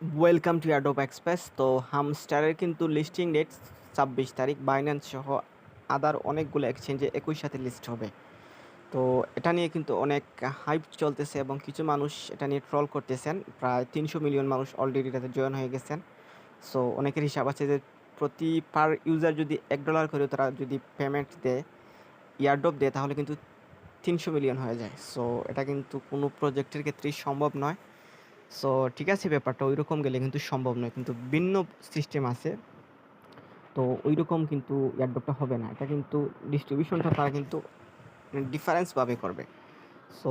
Welcome to Adobe express. তো হামস্টারের কিন্তু listing date 26 তারিখ। বাইন্যান্স সহ আদার অনেকগুলো এক্সচেঞ্জে একই সাথে লিস্ট হবে। তো এটা নিয়ে কিন্তু অনেক হাইপ চলতেছে এবং কিছু মানুষ এটা নিয়ে ট্রল করতেছেন। প্রায় 300 মিলিয়ন মানুষ অলরেডি এটাতে জয়েন হয়ে গেছেন। সো অনেকের হিসাব আছে যে প্রতি পার ইউজার যদি $1 করে তারা যদি পেমেন্ট দেয়, ইয়ারড্রপ দেয়, তাহলে কিন্তু 300 মিলিয়ন হয়ে যায়। সো এটা কিন্তু কোনো প্রজেক্টের ক্ষেত্রেই সম্ভব নয়। সো ঠিক আছে, ব্যাপারটা ওইরকম গেলে কিন্তু সম্ভব নয়, কিন্তু ভিন্ন সিস্টেম আছে। তো ওইরকম কিন্তু এয়ারড্রপটা হবে না, এটা কিন্তু ডিস্ট্রিবিউশনটা তারা কিন্তু ডিফারেন্সভাবে করবে। সো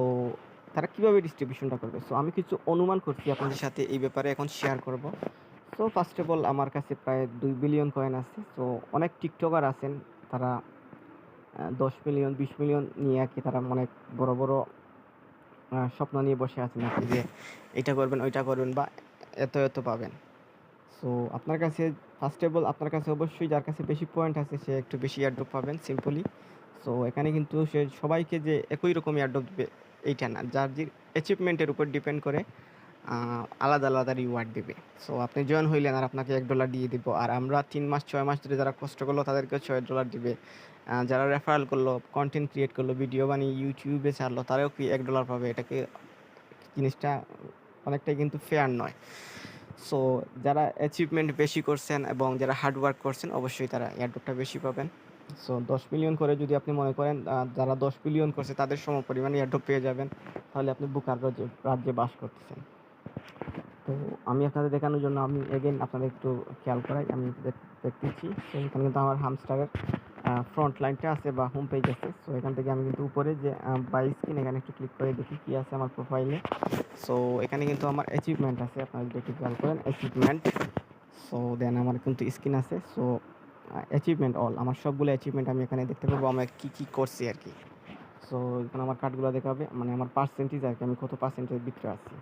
তারা কীভাবে ডিস্ট্রিবিউশনটা করবে, সো আমি কিছু অনুমান করছি আপনাদের সাথে এই ব্যাপারে এখন শেয়ার করব। সো ফার্স্ট অফ অল আমার কাছে প্রায় 2 বিলিয়ন কয়েন আছে। সো অনেক টিকটকার আছেন, তারা 10 মিলিয়ন 20 মিলিয়ন নিয়ে আর কি তারা অনেক বড় বড় স্বপ্ন নিয়ে বসে আছেন আর কি, যে এটা করবেন ওইটা করবেন বা এত এত পাবেন। সো আপনার কাছে ফার্স্ট অফ অল আপনার কাছে অবশ্যই যার কাছে বেশি পয়েন্ট আছে সে একটু বেশি এয়ারড্রপ পাবেন সিম্পলি। সো এখানে কিন্তু সে সবাইকে যে একই রকম এয়ারড্রপ দেবে এইটা না, যার যে অ্যাচিভমেন্টের উপর ডিপেন্ড করে আলাদা আলাদা রিওয়ার্ড দেবে। সো আপনি জয়েন হইলেন আর আপনাকে $1 দিয়ে দিব, আর আমরা 3 মাস 6 মাস ধরে যারা কষ্ট করলো তাদেরকে $6 দিবে। যারা রেফারেল করলো, কন্টেন্ট ক্রিয়েট করলো, ভিডিও বানিয়ে ইউটিউবে ছাড়লো, তারাও কি $1 পাবে? এটাকে জিনিসটা অনেকটাই কিন্তু ফেয়ার নয়। সো যারা অ্যাচিভমেন্ট বেশি করছেন এবং যারা হার্ড ওয়ার্ক করছেন অবশ্যই তারা এয়ারড্রপটা বেশি পাবেন। সো 10 মিলিয়ন করে যদি আপনি মনে করেন যারা 10 বিলিয়ন করছে তাদের সম পরিমাণ এয়ারড্রপ পেয়ে যাবেন, তাহলে আপনি বুকার রাজ্যে বাস করতেছেন। তো আমি আপনাদের দেখানোর জন্য আমি এগেন আপনাদের একটু খেয়াল করাই, আমি দেখতেছি। তো এখানে কিন্তু আমার হামস্টারের ফ্রন্ট লাইনটা আছে বা হোম পেজ আছে। সো এখান থেকে আমি কিন্তু উপরে যে বাই স্ক্রিন, এখানে একটু ক্লিক করে দেখি কী আছে আমার প্রোফাইলে। সো এখানে কিন্তু আমার অ্যাচিভমেন্ট আছে, আপনারা যদি একটু খেয়াল করেন অ্যাচিভমেন্ট। সো দেন আমার কিন্তু স্ক্রিন আছে। সো অ্যাচিভমেন্ট অল, আমার সবগুলো অ্যাচিভমেন্ট আমি এখানে দেখতে পাবো, আমি কী কী করছি আর কি। সো এখানে আমার কার্ডগুলো দেখাবে, মানে আমার পার্সেন্টেজ আর কি, আমি কত পার্সেন্টেজ ভিতরে আছি।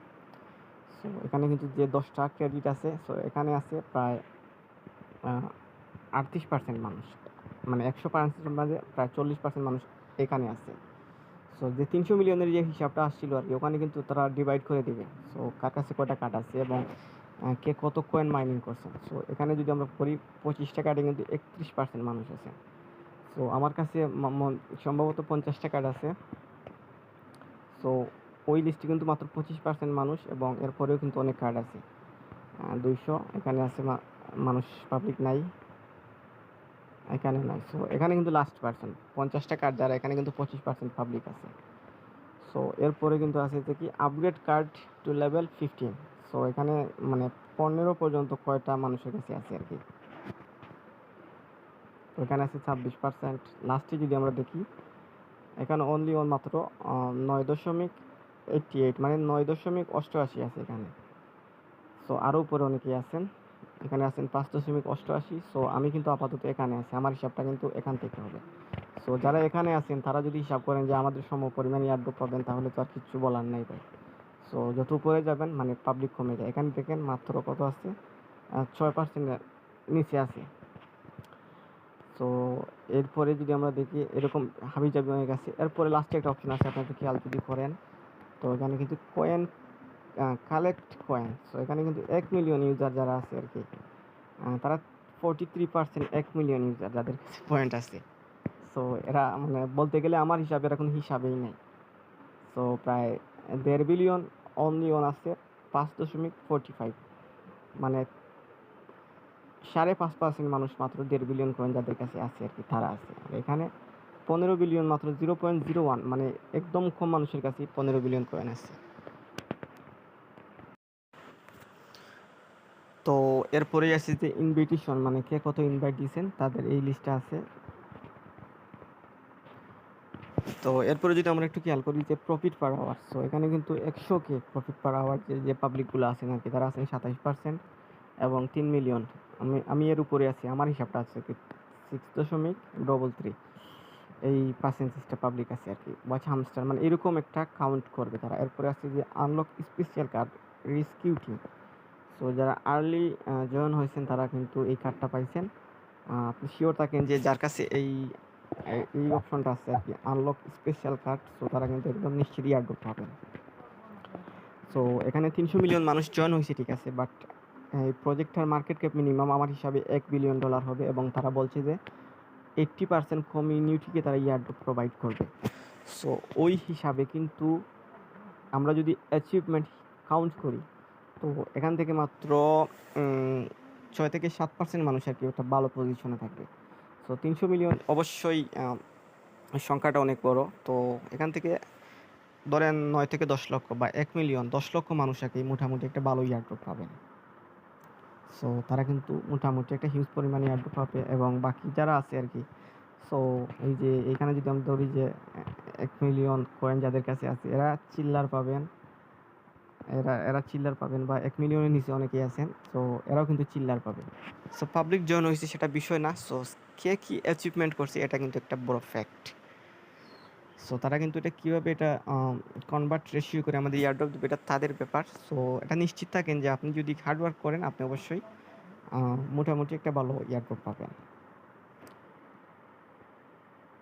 সো এখানে কিন্তু যে 10টা ক্রেডিট আছে, সো এখানে আছে প্রায় 38% মানুষ, মানে 100% মাঝে প্রায় 40% মানুষ এখানে আছে। সো যে 300 মিলিয়নের যে হিসাবটা আসছিল আর কি, ওখানে কিন্তু তারা ডিভাইড করে দিবে। সো কার কাছে কয়টা কার্ড আছে এবং কে কত কয়েন মাইনিং করছে। সো এখানে যদি আমরা করি 25টা কার্ডে কিন্তু 31% মানুষ আছে। সো আমার কাছে সম্ভবত 50টা কার্ড আছে। সো ওই লিস্টে কিন্তু মাত্র 25% মানুষ, এবং এরপরেও কিন্তু অনেক কার্ড আছে। 200 এখানে আছে, মানুষ পাবলিক নাই, এখানে নাই। সো এখানে কিন্তু লাস্ট পার্সেন্ট 50টা কার্ড যারা, এখানে কিন্তু 25% পাবলিক আছে। সো এরপরে কিন্তু আছে যে কি upgrade card to level 15। So এখানে মানে 15 পর্যন্ত কয়টা মানুষের কাছে আছে আর কি। তো এখানে আছে 26%। লাস্টে যদি আমরা দেখি, এখানে অনলি মাত্র 9.88, মানে 9.88 আছে এখানে। সো আরও উপরে অনেকেই আছেন, এখানে আছেন 5.88। সো আমি কিন্তু আপাতত এখানে আছি, আমার হিসাবটা কিন্তু এখান থেকে হবে। সো যারা এখানে আছেন তারা যদি হিসাব করেন যে আমাদের সম পরিমাণ এয়ারড্রপ পাবেন, তাহলে তো আর কিচ্ছু বলার নাই ভাই। সো যত উপরে যাবেন মানে পাবলিক কমে যায়। এখানে দেখেন মাত্র কত আছে, 6% নিচে আছে। সো এরপরে যদি আমরা দেখি এরকম হাবিজাবি অনেক আছে। এরপরে লাস্টে একটা অপশন আছে, আপনারা একটু খেয়াল যদি করেন, তো এখানে কিন্তু কয়েন কালেক্ট কয়েন। সো এখানে কিন্তু 1 মিলিয়ন ইউজার যারা আছে আর কি, তারা 43% 1 মিলিয়ন ইউজার যাদের কাছে পয়েন্ট আছে। সো এরা মানে বলতে গেলে আমার হিসাবে এরা কোনো হিসাবেই নেই। সো প্রায় 1.5 বিলিয়ন অনলি অন আছে 5.45, মানে 5.5% মানুষ মাত্র 1.5 বিলিয়ন কয়েন যাদের কাছে আছে আর কি, তারা আছে। আর এখানে 15 বিলিয়ন মাত্র 0.01, মানে একদম কম মানুষের কাছে 15 বিলিয়ন কয়েন আছে। তো এরপরেই আছে যে ইনভাইটেশন, মানে কে কত ইনভাইট দিয়েছেন তাদের এই লিস্টটা আছে। তো এরপরে যদি আমরা একটু খেয়াল করি যে প্রফিট পার আওয়ার, সো এখানে কিন্তু 100K প্রফিট পার আওয়ার যে পাবলিকগুলো আছেন আর কি, তারা আছেন 27%, এবং 3 মিলিয়ন। আমি এর উপরে আছি, আমার হিসাবটা আছে কি 6.33, এই পার্সেন্টেজটা পাবলিক আছে আর কি। ওয়াচ হামস্টার মানে এরকম একটা কাউন্ট করবে তারা। এরপরে আছে যে আনলক স্পেশাল কার্ড রিস্কিউটিং। সো যারা আর্লি জয়েন হয়েছেন তারা কিন্তু এই কার্ডটা পাইছেন। আপনি শিওর থাকেন যে যার কাছে এই এই অপশনটা আছে আর কি, আনলক স্পেশাল কার্ড, সো তারা কিন্তু একদম নিশ্চিত এয়ারড্রপ পাবেন। সো সো এখানে 300 মিলিয়ন মানুষ জয়েন হয়েছে, ঠিক আছে, বাট এই প্রজেক্টটার মার্কেট ক্যাপ মিনিমাম আমার হিসাবে $1 বিলিয়ন হবে, এবং তারা বলছে যে 80% কমিউনিটিকে তারা ইয়ারড্রপ প্রোভাইড করবে। সো ওই হিসাবে কিন্তু আমরা যদি অ্যাচিভমেন্ট কাউন্ট করি, তো এখান থেকে মাত্র 6 থেকে 7% মানুষ আর কি একটা ভালো পজিশনে থাকবে। সো 300 মিলিয়ন অবশ্যই সংখ্যাটা অনেক বড়। তো এখান থেকে ধরেন 9 থেকে 10 লক্ষ বা 1 মিলিয়ন, 10 লক্ষ মানুষ আর কি মোটামুটি একটা ভালো ইয়ারড্রপ পাবেন। সো তারা কিন্তু মোটামুটি একটা হিউজ পরিমাণে ইয়ারড্রপ পাবে, এবং বাকি যারা আছে আর কি, সো এই যে এখানে যদি আমরা ধরি যে 1 মিলিয়ন কয়েন যাদের কাছে আছে, এরা চিল্লার পাবেন, এরা চিল্লার পাবেন, বা 1 মিলিয়নের নিচে অনেকেই আছেন, সো এরাও কিন্তু চিল্লার পাবে। সো পাবলিক জয়েন হয়েছে সেটা বিষয় না, সো কে কী অ্যাচিভমেন্ট করছে এটা কিন্তু একটা বড় ফ্যাক্ট। সো তারা কিন্তু এটা কীভাবে এটা কনভার্ট রেশিও করে আমাদের ইয়ারড্রপ দেবে, এটা তাদের ব্যাপার। সো এটা নিশ্চিত থাকেন যে আপনি যদি হার্ড ওয়ার্ক করেন, আপনি অবশ্যই মোটামুটি একটা ভালো ইয়ারড্রপ পাবেন।